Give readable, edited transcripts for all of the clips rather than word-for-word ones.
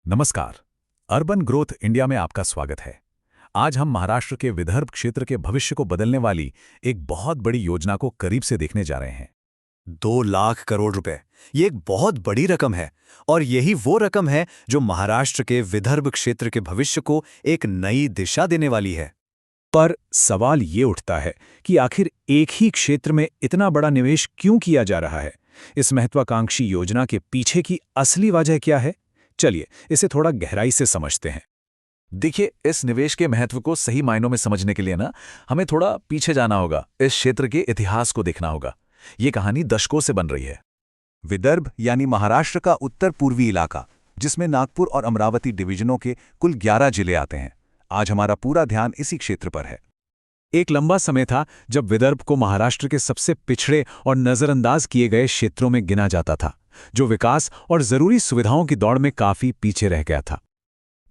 नमस्कार। Urban growth India में आपका स्वागत है। आज हम महाराष्ट्र के विदर्भ क्षेत्र के भविष्य को बदलने वाली एक बहुत बड़ी योजना को करीब से देखने जा रहे हैं। 2 लाख करोड़ रुपए, ये एक बहुत बड़ी रकम है। और यही वो रकम है जो महाराष्ट्र के विदर्भ क्षेत्र के भविष्य को एक नई दिशा देने वाली है। पर सवाल ये उठता है कि आखिर एक ही क्षेत्र में इतना बड़ा निवेश क्यों किया जा रहा है? इस महत्वाकांक्षी योजना के पीछे की असली वजह क्या है? चलिए इसे थोड़ा गहराई से समझते हैं। देखिए, इस निवेश के महत्व को सही मायनों में समझने के लिए हमें थोड़ा पीछे जाना होगा, इस क्षेत्र के इतिहास को देखना होगा। ये कहानी दशकों से बन रही है। विदर्भ यानी महाराष्ट्र का उत्तर पूर्वी इलाका, जिसमें नागपुर और अमरावती डिवीजनों के कुल 11 जिले आते हैं। आज हमारा पूरा ध्यान इसी क्षेत्र पर है। एक लंबा समय था जब विदर्भ को महाराष्ट्र के सबसे पिछड़े और नजरअंदाज किए गए क्षेत्रों में गिना जाता था, जो विकास और जरूरी सुविधाओं की दौड़ में काफी पीछे रह गया था।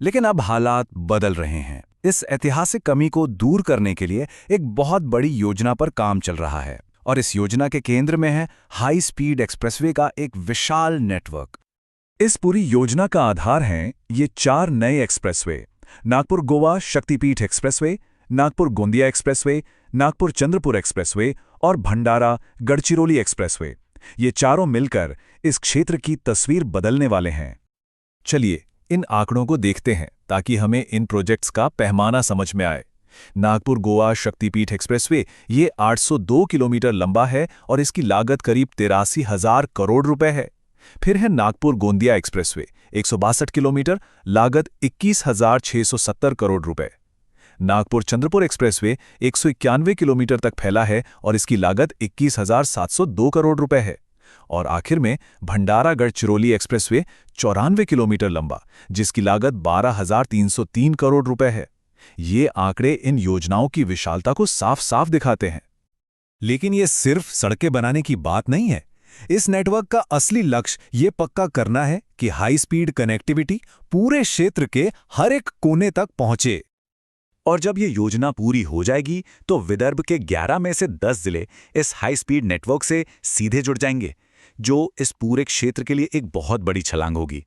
लेकिन अब हालात बदल रहे हैं। इस ऐतिहासिक कमी को दूर करने के लिए एक बहुत बड़ी योजना पर काम चल रहा है, और इस योजना के केंद्र में है हाई स्पीड एक्सप्रेसवे का एक विशाल नेटवर्क। इस पूरी योजना का आधार हैं ये 4 नए एक्सप्रेसवे: नागपुर गोवा शक्तिपीठ expressway, Nagpur Gondia expressway, Nagpur Chandrapur expressway और भंडारा गढ़चिरौली एक्सप्रेसवे। ये चारों मिलकर इस क्षेत्र की तस्वीर बदलने वाले हैं। चलिए इन आंकड़ों को देखते हैं ताकि हमें इन प्रोजेक्ट्स का पैमाना समझ में आए। नागपुर गोवा शक्तिपीठ एक्सप्रेसवे ये 802 किलोमीटर लंबा है और इसकी लागत करीब 83,000 करोड़ रुपए है। फिर है नागपुर गोंदिया एक्सप्रेसवे 162 किलोमीटर, लागत 21,670 करोड़ रुपए। नागपुर चंद्रपुर एक्सप्रेसवे 191 किलोमीटर तक फैला है और इसकी लागत 21,702 करोड़ रुपए है। और आखिर में भंडारा गढ़चिरौली एक्सप्रेसवे 94 किलोमीटर लंबा, जिसकी लागत 12,303 करोड़ रुपए है। ये आंकड़े इन योजनाओं की विशालता को साफ साफ दिखाते हैं। लेकिन ये सिर्फ सड़कें बनाने की बात नहीं है। इस नेटवर्क का असली लक्ष्य ये पक्का करना है कि हाई स्पीड कनेक्टिविटी पूरे क्षेत्र के हर एक कोने तक पहुंचे। और जब ये योजना पूरी हो जाएगी तो विदर्भ के 11 में से 10 जिले इस हाई स्पीड नेटवर्क से सीधे जुड़ जाएंगे, जो इस पूरे क्षेत्र के लिए एक बहुत बड़ी छलांग होगी।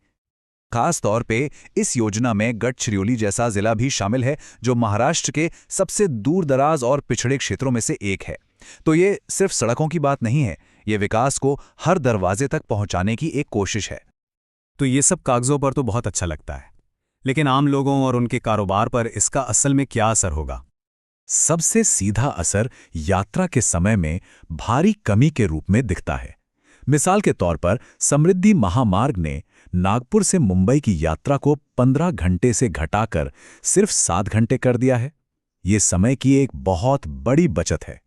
खास तौर पे इस योजना में गढ़चिरौली जैसा जिला भी शामिल है, जो महाराष्ट्र के सबसे दूर दराज और पिछड़े क्षेत्रों में से एक है। तो ये सिर्फ सड़कों की बात नहीं है, ये विकास को हर दरवाजे तक पहुंचाने की एक कोशिश है। तो ये सब कागजों पर तो बहुत अच्छा लगता है, लेकिन आम लोगों और उनके कारोबार पर इसका असल में क्या असर होगा? सबसे सीधा असर यात्रा के समय में भारी कमी के रूप में दिखता है। मिसाल के तौर पर समृद्धि महामार्ग ने नागपुर से मुंबई की यात्रा को 15 घंटे से घटाकर सिर्फ 7 घंटे कर दिया है। ये समय की एक बहुत बड़ी बचत है।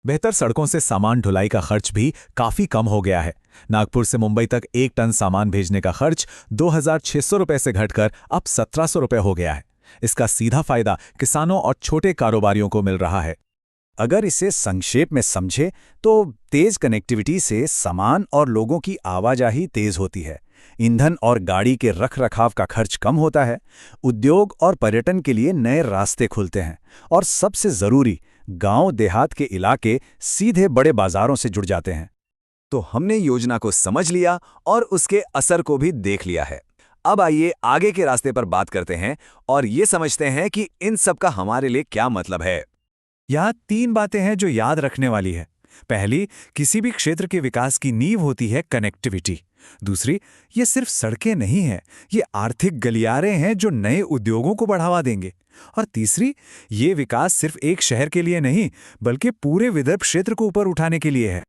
बेहतर सड़कों से सामान ढुलाई का खर्च भी काफी कम हो गया है। नागपुर से मुंबई तक 1 टन सामान भेजने का खर्च 2,600 रुपए से घटकर अब 1,700 रुपए हो गया है। इसका सीधा फायदा किसानों और छोटे कारोबारियों को मिल रहा है। अगर इसे संक्षेप में समझे तो तेज कनेक्टिविटी से सामान और लोगों की आवाजाही तेज होती है, ईंधन और गाड़ी के रखरखाव का खर्च कम होता है, उद्योग और पर्यटन के लिए नए रास्ते खुलते हैं, और सबसे जरूरी, गांव देहात के इलाके सीधे बड़े बाजारों से जुड़ जाते हैं। तो हमने योजना को समझ लिया और उसके असर को भी देख लिया है। अब आइए आगे के रास्ते पर बात करते हैं और ये समझते हैं कि इन सब का हमारे लिए क्या मतलब है। यहाँ 3 बातें हैं जो याद रखने वाली है। पहली, किसी भी क्षेत्र के विकास की नींव होती है कनेक्टिविटी। दूसरी, ये सिर्फ सड़कें नहीं हैं, ये आर्थिक गलियारे हैं जो नए उद्योगों को बढ़ावा देंगे। और तीसरी, ये विकास सिर्फ एक शहर के लिए नहीं, बल्कि पूरे विदर्भ क्षेत्र को ऊपर उठाने के लिए है।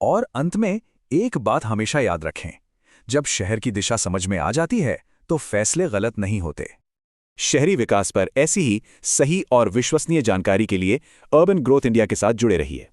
और अंत में एक बात हमेशा याद रखें, जब शहर की दिशा समझ में आ जाती है तो फैसले गलत नहीं होते। शहरी विकास पर ऐसी ही सही और विश्वसनीय जानकारी के लिए अर्बन ग्रोथ इंडिया के साथ जुड़े रहिए।